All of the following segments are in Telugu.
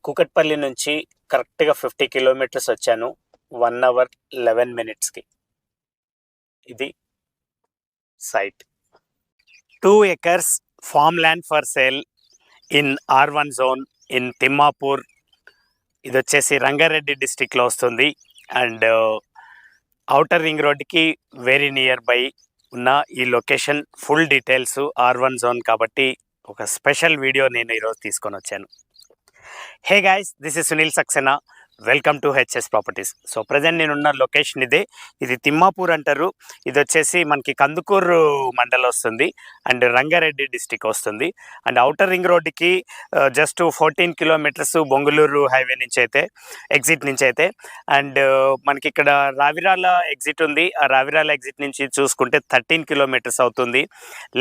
కూకట్పల్లి నుంచి కరెక్ట్గా 50 కిలోమీటర్స్ వచ్చాను. 1 అవర్ 11 మినిట్స్కి. ఇది site. 2 acres farm land for sale in R1 zone in Thimmapur. ఇది వచ్చేసి రంగారెడ్డి డిస్టిక్లో వస్తుంది. అండ్ ఔటర్ రింగ్ రోడ్కి వెరీ నియర్ బై ఉన్న ఈ location. Full details R1 zone కాబట్టి ఒక స్పెషల్ వీడియో నేను ఈరోజు తీసుకొని వచ్చాను. Hey guys, this is Sunil Saxena. Welcome to HS properties. So present నేనున్న లొకేషన్ ఇది తిమ్మాపూర్ అంటారు. ఇది వచ్చేసి మనకి కందుకూరు మండలం వస్తుంది అండ్ రంగారెడ్డి డిస్టిక్ వస్తుంది. అండ్ ఔటర్ రింగ్ రోడ్డుకి జస్ట్ 14 కిలోమీటర్స్ బొంగుళూరు హైవే నుంచి అయితే, ఎగ్జిట్ నుంచి అయితే. అండ్ మనకి ఇక్కడ రావిరాల ఎగ్జిట్ ఉంది. ఆ రావిరాల ఎగ్జిట్ నుంచి చూసుకుంటే 13 కిలోమీటర్స్ అవుతుంది.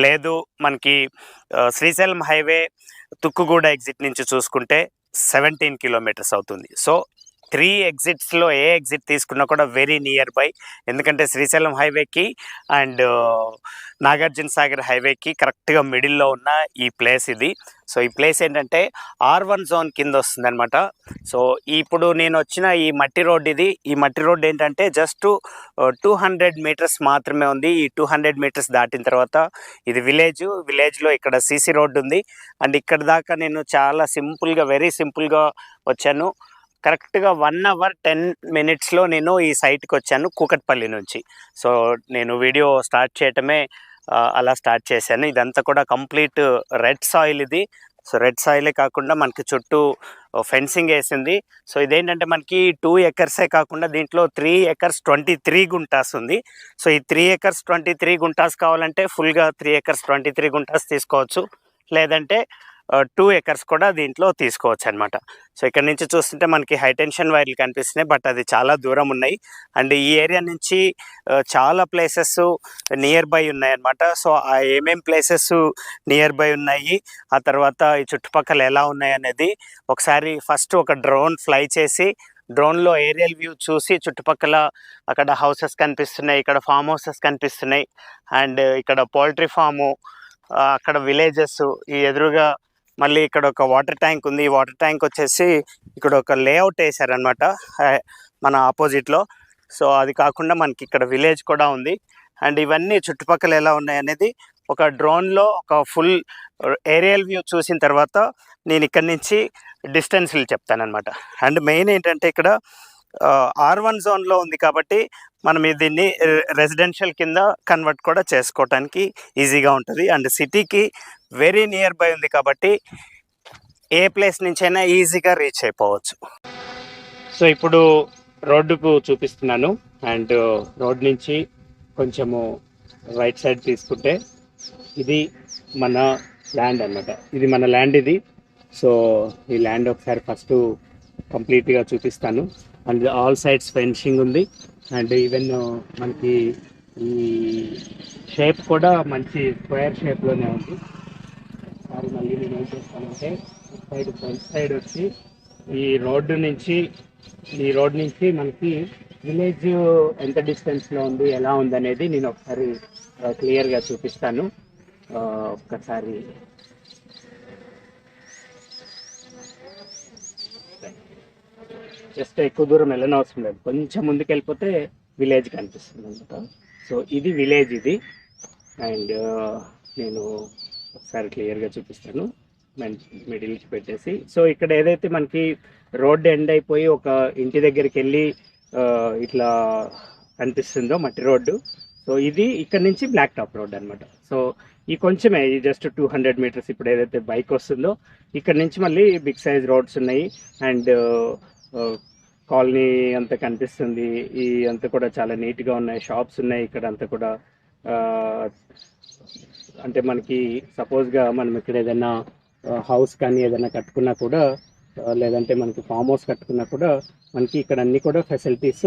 లేదు మనకి శ్రీశైలం హైవే తుక్కుగూడ ఎగ్జిట్ నుంచి చూసుకుంటే 17 కిలోమీటర్స్ అవుతుంది. సో 3 ఎగ్జిట్స్లో ఏ ఎగ్జిట్ తీసుకున్నా కూడా వెరీ నియర్ బై. ఎందుకంటే శ్రీశైలం హైవేకి అండ్ నాగార్జున సాగర్ హైవేకి కరెక్ట్గా మిడిల్లో ఉన్న ఈ ప్లేస్ ఇది. సో ఈ ప్లేస్ ఏంటంటే R1 జోన్ కింద వస్తుంది అనమాట. సో ఇప్పుడు నేను వచ్చిన ఈ మట్టి రోడ్ ఈ మట్టి రోడ్ ఏంటంటే జస్ట్ 200 మీటర్స్ మాత్రమే ఉంది. ఈ 200 మీటర్స్ దాటిన తర్వాత ఇది విలేజ్లో ఇక్కడ సీసీ రోడ్ ఉంది. అండ్ ఇక్కడ దాకా నేను చాలా సింపుల్గా, వెరీ సింపుల్గా వచ్చాను. కరెక్ట్గా 1 అవర్ 10 మినిట్స్లో నేను ఈ సైట్కి వచ్చాను కూకట్పల్లి నుంచి. సో నేను వీడియో స్టార్ట్ చేయటమే అలా స్టార్ట్ చేశాను. ఇదంతా కూడా కంప్లీట్ రెడ్ సాయిల్ ఇది. సో రెడ్ సాయిలే కాకుండా మనకి చుట్టూ ఫెన్సింగ్ వేసింది. సో ఇదేంటంటే మనకి 2 ఎకర్సే కాకుండా దీంట్లో 3 acres 23 గుంటాస్ ఉంది. సో ఈ 3 acres 23 గుంటాస్ కావాలంటే ఫుల్గా 3 acres 23 గుంటాస్ తీసుకోవచ్చు. లేదంటే 2 acres కూడా దీంట్లో తీసుకోవచ్చు అనమాట. సో ఇక్కడ నుంచి చూస్తుంటే మనకి హై టెన్షన్ వైర్లు కనిపిస్తున్నాయి, బట్ అది చాలా దూరం ఉన్నాయి. అండ్ ఈ ఏరియా నుంచి చాలా ప్లేసెస్ నియర్ బై ఉన్నాయి అనమాట. సో ఆ ఏమేం ప్లేసెస్ నియర్ బై ఉన్నాయి, ఆ తర్వాత ఈ చుట్టుపక్కల ఎలా ఉన్నాయి అనేది ఒకసారి ఫస్ట్ ఒక డ్రోన్ ఫ్లై చేసి డ్రోన్లో ఏరియల్ వ్యూ చూసి చుట్టుపక్కల అక్కడ హౌసెస్ కనిపిస్తున్నాయి, ఇక్కడ ఫామ్ హౌసెస్ కనిపిస్తున్నాయి, అండ్ ఇక్కడ పౌల్ట్రీ ఫాము, అక్కడ విలేజెస్, ఈ ఎదురుగా మళ్ళీ ఇక్కడ ఒక వాటర్ ట్యాంక్ ఉంది. ఈ వాటర్ ట్యాంక్ వచ్చేసి ఇక్కడ ఒక లేఅవుట్ వేసారనమాట మన ఆపోజిట్లో. సో అది కాకుండా మనకి ఇక్కడ విలేజ్ కూడా ఉంది. అండ్ ఇవన్నీ చుట్టుపక్కల ఎలా ఉన్నాయి అనేది ఒక డ్రోన్లో ఒక ఫుల్ ఏరియల్ వ్యూ చూసిన తర్వాత నేను ఇక్కడి నుంచి డిస్టెన్స్లు చెప్తానమాట. అండ్ మెయిన్ ఏంటంటే ఇక్కడ R1 జోన్లో ఉంది కాబట్టి మనం దీన్ని రెసిడెన్షియల్ కింద కన్వర్ట్ కూడా చేసుకోవటానికి ఈజీగా ఉంటుంది. అండ్ సిటీకి వెరీ నియర్ బై ఉంది కాబట్టి ఏ ప్లేస్ నుంచైనా ఈజీగా రీచ్ అయిపోవచ్చు. సో ఇప్పుడు రోడ్డుకు చూపిస్తున్నాను. అండ్ రోడ్ నుంచి కొంచెము రైట్ సైడ్ తీసుకుంటే ఇది మన ల్యాండ్ అన్నమాట. ఇది మన ల్యాండ్ ఇది. సో ఈ ల్యాండ్ ఒకసారి ఫస్ట్ కంప్లీట్గా చూపిస్తాను. అండ్ ఆల్ సైడ్స్ ఫెన్సింగ్ ఉంది. అండ్ ఈవెన్ మనకి ఈ షేప్ కూడా మంచి స్క్వేర్ షేప్లోనే ఉంది. ఒకసారి మళ్ళీ నేను ఏం చేస్తానంటే ఫ్రంట్ సైడ్ వచ్చి ఈ రోడ్ నుంచి మనకి విలేజ్ ఎంత డిస్టెన్స్లో ఉంది, ఎలా ఉంది అనేది నేను ఒకసారి క్లియర్గా చూపిస్తాను. ఒక్కసారి జస్ట్ ఎక్కువ దూరం వెళ్ళనవసరం లేదు, కొంచెం ముందుకు వెళ్ళిపోతే విలేజ్ కనిపిస్తుంది అనమాట. సో ఇది విలేజ్ ఇది. అండ్ నేను ఒకసారి క్లియర్గా చూపిస్తాను మిడిల్కి పెట్టేసి. సో ఇక్కడ ఏదైతే మనకి రోడ్ ఎండ్ అయిపోయి ఒక ఇంటి దగ్గరికి వెళ్ళి ఇట్లా కనిపిస్తుందో మట్టి రోడ్డు, సో ఇది ఇక్కడ నుంచి బ్లాక్ టాప్ రోడ్ అనమాట. సో ఈ కొంచెమే, ఈ జస్ట్ 200 మీటర్స్ ఇప్పుడు ఏదైతే బైక్ వస్తుందో ఇక్కడ నుంచి మళ్ళీ బిగ్ సైజ్ రోడ్స్ ఉన్నాయి. అండ్ కాలనీ అంతా కనిపిస్తుంది. ఈ అంతా కూడా చాలా నీట్గా ఉన్నాయి, షాప్స్ ఉన్నాయి ఇక్కడ అంతా కూడా. అంటే మనకి సపోజ్గా మనం ఇక్కడ ఏదైనా హౌస్ కానీ ఏదైనా కట్టుకున్నా కూడా, లేదంటే మనకి ఫామ్ హౌస్ కట్టుకున్నా కూడా మనకి ఇక్కడ అన్నీ కూడా ఫెసిలిటీస్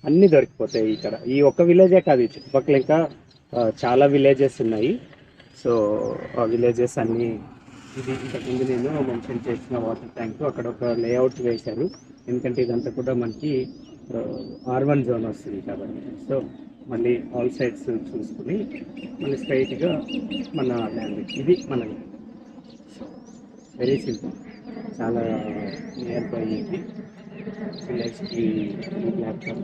అన్నీ దొరికిపోతాయి. ఇక్కడ ఈ ఒక్క విలేజే కాదు, చుట్టుపక్కల ఇంకా చాలా విలేజెస్ ఉన్నాయి. సో ఆ విలేజెస్ అన్నీ, ఇది ఇంతకుముందు నేను మెన్షన్ చేసిన వాటర్ ట్యాంక్, అక్కడ ఒక లేఅవుట్ వేశారు. ఎందుకంటే ఇదంతా కూడా మనకి R1 జోన్ వస్తుంది కాబట్టి. సో మళ్ళీ ఆల్ సైడ్స్ చూసుకుని మళ్ళీ స్ట్రైట్గా మన ల్యాండ్, ఇది మన ల్యాండ్. So very simple. చాలా నియర్ బై ఇది విలేజ్కి ఈ ప్లాట్ఫామ్.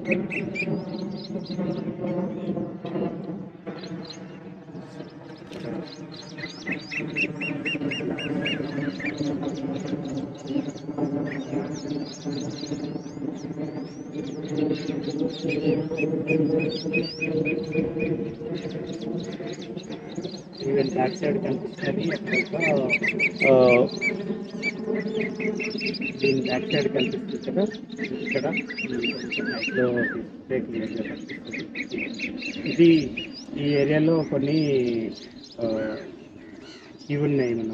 ఈవెన్ బ్యాక్ సైడ్ కనిపిస్తుంది ఆ, దీని బ్యాక్ సైడ్ కనిపిస్తుంది కదా ఇక్కడ లైట్లో డిస్ప్లే క్లియర్గా కనిపిస్తుంది. ఇది ఈ ఏరియాలో కొన్ని ఆ, ఇవి ఉన్నాయి మన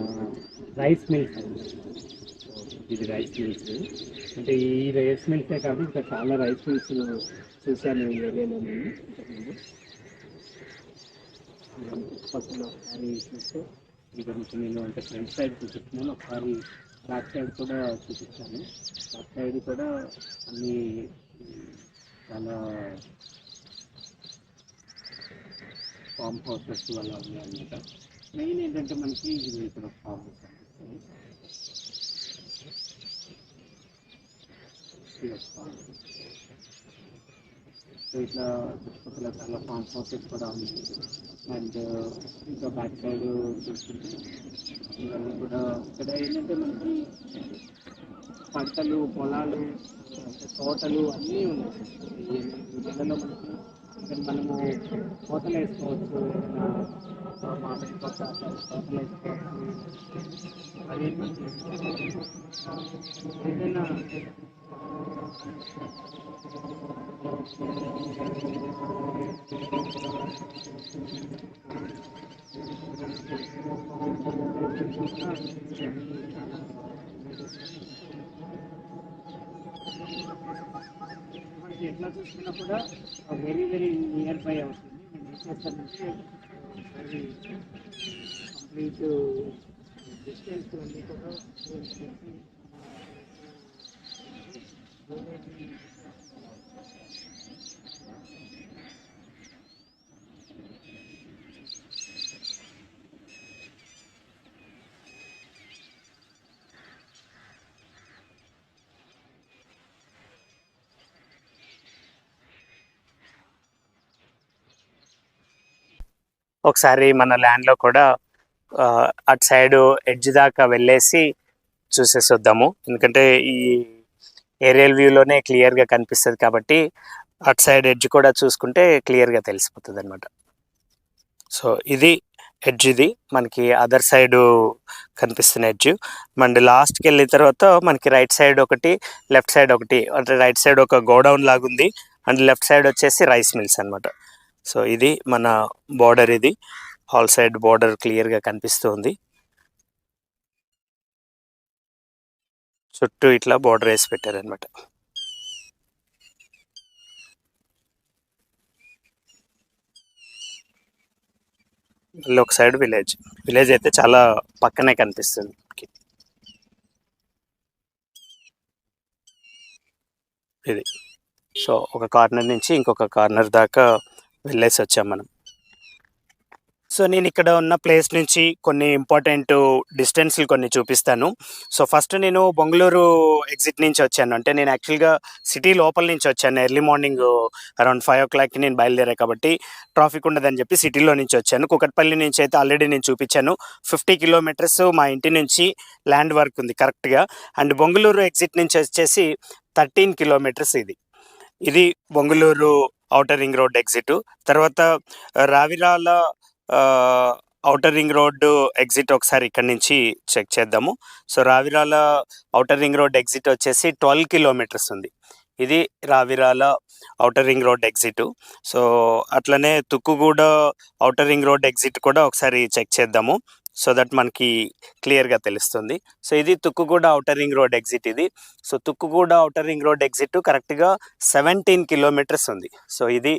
రైస్ మిల్స్. ఇది రైస్ మిల్స్ అంటే ఈ రైస్ మిల్సే కాదు ఇంకా చాలా రైస్ మిల్స్ చూశాను ఈ ఏరియాలో నేను ఇంతకుముందు. చుట్టుపక్కల ఒకసారి చూస్తే ఇది కొంచెం నేను అంటే ఫ్రంట్ సైడ్ చూపిస్తున్నాను, ఒకసారి బ్యాక్ సైడ్ కూడా చూపిస్తాను. బ్యాక్ సైడ్ కూడా అన్ని చాలా ఫామ్ హౌసెస్ వల్ల ఉన్నాయి అన్నమాట. మెయిన్ ఏంటంటే మనకి ఇది ఇక్కడ ఫామ్ హౌస్ అనిపిస్తుంది. సో ఇట్లా చుట్టుపక్కల చాలా ఫామ్ హౌసెస్ కూడా ఉన్నాయి. అండ్ ఇంకా బ్యాక్ సైడ్ చూసుకుంటే ఇవన్నీ కూడా ఇక్కడ ఏంటంటే మనకి పంటలు, పొలాలు, తోటలు అన్నీ ఉన్నాయి. ఈ నెలలో మనకి ఇక్కడ మనము తోటలు వేసుకోవచ్చు, ఏదైనా మామిడి తోట తోటలు వేసుకోవచ్చు. అది ఏదైనా మనకి ఎట్లా చూసుకున్నా కూడా వెరీ వెరీ నియర్ బై అవుతుంది. నేను ఏం చేస్తానంటే వెరీ కంప్లీట్ డిస్టెన్స్ అన్నీ కూడా ఒకసారి మన ల్యాండ్లో కూడా అటు సైడ్ ఎడ్జ్ దాకా వెళ్ళేసి చూసేసి వద్దాము. ఎందుకంటే ఈ ఏరియల్ వ్యూలోనే క్లియర్గా కనిపిస్తుంది కాబట్టి అటు సైడ్ ఎడ్జ్ కూడా చూసుకుంటే క్లియర్గా తెలిసిపోతుంది అనమాట. సో ఇది ఎడ్జ్, ఇది మనకి అదర్ సైడ్ కనిపిస్తున్న ఎడ్జ్. మన లాస్ట్కి వెళ్ళిన తర్వాత మనకి రైట్ సైడ్ ఒకటి, లెఫ్ట్ సైడ్ ఒకటి, అంటే రైట్ సైడ్ ఒక గోడౌన్ లాగుంది అండ్ లెఫ్ట్ సైడ్ వచ్చేసి రైస్ మిల్స్ అనమాట. సో ఇది మన బార్డర్, ఇది ఆల్ సైడ్ బార్డర్ క్లియర్గా కనిపిస్తుంది. చుట్టూ ఇట్లా బార్డర్ వేసి పెట్టారనమాట. మళ్ళీ ఒక సైడ్ విలేజ్. విలేజ్ అయితే చాలా పక్కనే కనిపిస్తుంది. ఇది సో ఒక కార్నర్ నుంచి ఇంకొక కార్నర్ దాకా వెళ్ళేసి వచ్చాం మనం. సో నేను ఇక్కడ ఉన్న ప్లేస్ నుంచి కొన్ని ఇంపార్టెంట్ డిస్టెన్స్లు కొన్ని చూపిస్తాను. సో ఫస్ట్ నేను బెంగళూరు ఎగ్జిట్ నుంచి వచ్చాను. అంటే నేను యాక్చువల్గా సిటీ లోపల నుంచి వచ్చాను. ఎర్లీ మార్నింగ్ అరౌండ్ 5 o'clockకి నేను బయలుదేరా కాబట్టి ట్రాఫిక్ ఉండదని చెప్పి సిటీలో నుంచి వచ్చాను. కూకట్పల్లి నుంచి అయితే ఆల్రెడీ నేను చూపించాను. 50 kilometers మా ఇంటి నుంచి ల్యాండ్ వర్క్ ఉంది కరెక్ట్గా. అండ్ బెంగళూరు ఎగ్జిట్ నుంచి వచ్చేసి 13 kilometers. ఇది Bengaluru outer ring road exit. తర్వాత Ravirala outer ring road exit ఒకసారి ఇక్కడ నుంచి చెక్ చేద్దాము. So Ravirala outer ring road exit వచ్చేసి 12 kilometers ఉంది. ఇది Ravirala outer ring road exit. So అట్లనే Tukkuguda outer ring road exit కూడా ఒకసారి చెక్ చేద్దాము, సో దట్ మనకి క్లియర్గా తెలుస్తుంది. సో ఇది Tukkuguda outer ring road exit ఇది. So Tukkuguda outer ring road exit కరెక్ట్గా 17 kilometers ఉంది. సో ఇది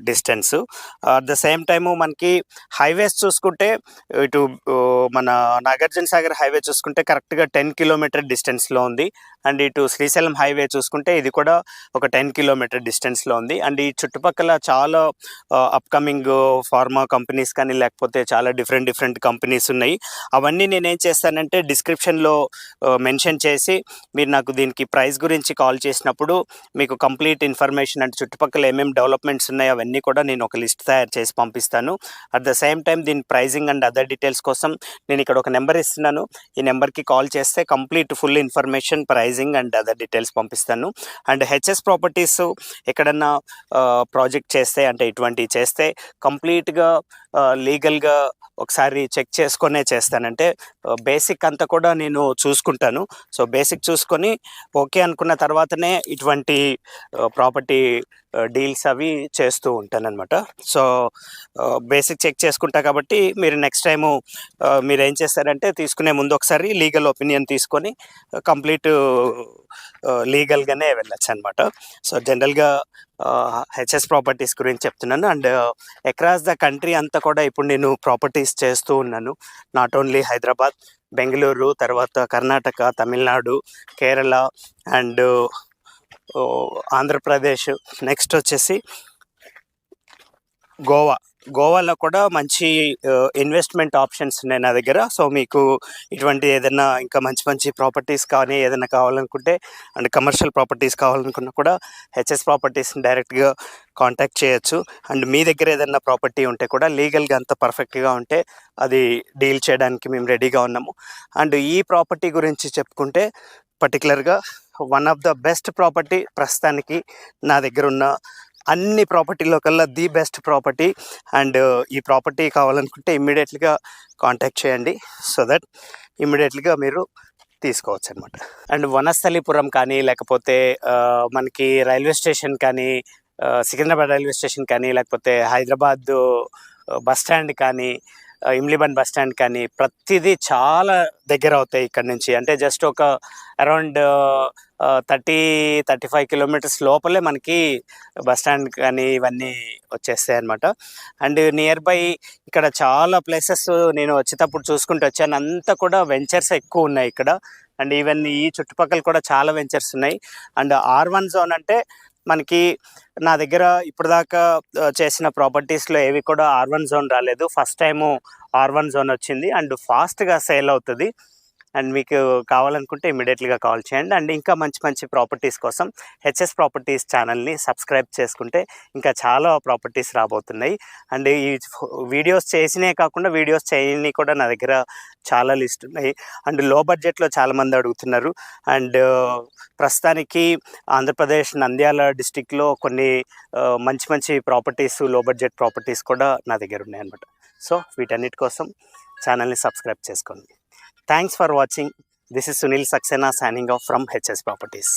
distance. At the same time మనకి హైవేస్ చూసుకుంటే ఇటు మన నాగార్జున సాగర్ హైవే చూసుకుంటే కరెక్ట్గా 10 కిలోమీటర్ డిస్టెన్స్లో ఉంది. అండ్ ఇటు శ్రీశైలం హైవే చూసుకుంటే ఇది కూడా ఒక 10 కిలోమీటర్ డిస్టెన్స్లో ఉంది. అండ్ ఈ చుట్టుపక్కల చాలా అప్కమింగ్ ఫార్మా కంపెనీస్ కానీ లేకపోతే చాలా డిఫరెంట్ కంపెనీస్ ఉన్నాయి. అవన్నీ నేనేం చేస్తానంటే డిస్క్రిప్షన్లో మెన్షన్ చేసి మీరు నాకు దీనికి ప్రైస్ గురించి కాల్ చేసినప్పుడు మీకు కంప్లీట్ ఇన్ఫర్మేషన్ అంటే చుట్టుపక్కల ఏమేమి డెవలప్మెంట్స్ ఉన్నాయి అవన్నీ కూడా నేను ఒక లిస్ట్ తయారు చేసి పంపిస్తాను. అట్ ద సేమ్ టైం దీని ప్రైజింగ్ అండ్ అదర్ డీటెయిల్స్ కోసం నేను ఇక్కడ ఒక నెంబర్ ఇస్తున్నాను. ఈ నెంబర్కి కాల్ చేస్తే complete full information, pricing and other details పంపిస్తాను. అండ్ హెచ్ఎస్ ప్రాపర్టీస్ ఎక్కడన్నా ప్రాజెక్ట్ చేస్తే అంటే ఇటువంటివి చేస్తే కంప్లీట్గా లీగల్గా ఒకసారి చెక్ చేసుకొనే చేస్తానంటే బేసిక్ అంతా కూడా నేను చూసుకుంటాను. సో బేసిక్ చూసుకొని ఓకే అనుకున్న తర్వాతనే ఇటువంటి ప్రాపర్టీ డీల్స్ అవి చేస్తూ ఉంటానన్నమాట. సో బేసిక్ చెక్ చేసుకుంటా కాబట్టి మీరు నెక్స్ట్ టైము మీరు ఏం చేస్తారంటే తీసుకునే ముందు ఒకసారి లీగల్ ఒపీనియన్ తీసుకొని కంప్లీట్ లీగల్గానే వెళ్ళచ్చు అనమాట. సో జనరల్గా హెచ్ఎస్ ప్రాపర్టీస్ గురించి చెప్తున్నాను. అండ్ అక్రాస్ ద కంట్రీ అంతా కూడా ఇప్పుడు నేను ప్రాపర్టీస్ చేస్తూ ఉన్నాను. నాట్ ఓన్లీ హైదరాబాద్, బెంగళూరు, తర్వాత కర్ణాటక, తమిళనాడు, కేరళ అండ్ ఆంధ్రప్రదేశ్, నెక్స్ట్ వచ్చేసి గోవాలో కూడా మంచి ఇన్వెస్ట్మెంట్ ఆప్షన్స్ ఉన్నాయి నా దగ్గర. సో మీకు ఇటువంటి ఏదైనా ఇంకా మంచి ప్రాపర్టీస్ కానీ ఏదైనా కావాలనుకుంటే అండ్ కమర్షియల్ ప్రాపర్టీస్ కావాలనుకున్నా కూడా హెచ్ఎస్ ప్రాపర్టీస్ని డైరెక్ట్గా కాంటాక్ట్ చేయొచ్చు. అండ్ మీ దగ్గర ఏదైనా ప్రాపర్టీ ఉంటే కూడా లీగల్గా అంత పర్ఫెక్ట్గా ఉంటే అది డీల్ చేయడానికి మేము రెడీగా ఉన్నాము. అండ్ ఈ ప్రాపర్టీ గురించి చెప్పుకుంటే పర్టికులర్గా one of the best property ప్రస్తుతానికి నా దగ్గర ఉన్న అన్ని ప్రాపర్టీలో కల్లా ది బెస్ట్ ప్రాపర్టీ. అండ్ ఈ ప్రాపర్టీ కావాలనుకుంటే ఇమ్మీడియట్లీగా కాంటాక్ట్ చేయండి సో దట్ ఇమ్మీడియట్లీగా మీరు తీసుకోవచ్చు అనమాట. అండ్ వనస్థలిపురం కానీ లేకపోతే మనకి రైల్వే స్టేషన్ కానీ, సికింద్రాబాద్ రైల్వే స్టేషన్ కానీ, లేకపోతే హైదరాబాద్ బస్ స్టాండ్ కానీ, ఇమ్లిబన్ బస్ స్టాండ్ కానీ ప్రతిదీ చాలా దగ్గర అవుతాయి ఇక్కడ నుంచి. అంటే జస్ట్ ఒక అరౌండ్ 30-35 కిలోమీటర్స్ లోపలే మనకి బస్ స్టాండ్ కానీ ఇవన్నీ వచ్చేస్తాయి అనమాట. అండ్ నియర్ బై ఇక్కడ చాలా ప్లేసెస్ నేను వచ్చేటప్పుడు చూసుకుంటూ వచ్చాను. అంతా కూడా వెంచర్స్ ఎక్కువ ఉన్నాయి ఇక్కడ. అండ్ ఈవెన్ ఈ చుట్టుపక్కల కూడా చాలా వెంచర్స్ ఉన్నాయి. అండ్ R1 జోన్ అంటే మనకి నా దగ్గర ఇప్పుడు దాకా చేసిన ప్రాపర్టీస్లో ఏవి కూడా R1 జోన్ రాలేదు. ఫస్ట్ టైము R1 జోన్ వచ్చింది అండ్ ఫాస్ట్గా సేల్ అవుతుంది. అండ్ మీకు కావాలనుకుంటే ఇమీడియట్లీగా కాల్ చేయండి. అండ్ ఇంకా మంచి ప్రాపర్టీస్ కోసం హెచ్ఎస్ ప్రాపర్టీస్ ఛానల్ని సబ్స్క్రైబ్ చేసుకుంటే ఇంకా చాలా ప్రాపర్టీస్ రాబోతున్నాయి. అండ్ ఈ వీడియోస్ చేసినే కాకుండా వీడియోస్ చేయని కూడా నా దగ్గర చాలా లిస్ట్ ఉన్నాయి. అండ్ లో బడ్జెట్లో చాలామంది అడుగుతున్నారు. అండ్ ప్రస్తుతానికి ఆంధ్రప్రదేశ్ నంద్యాల డిస్టిక్లో కొన్ని మంచి ప్రాపర్టీస్, లో బడ్జెట్ ప్రాపర్టీస్ కూడా నా దగ్గర ఉన్నాయన్నమాట. సో వీటన్నిటి కోసం ఛానల్ని సబ్స్క్రైబ్ చేసుకోండి. Thanks for watching. This is Sunil Saxena signing off from HS Properties.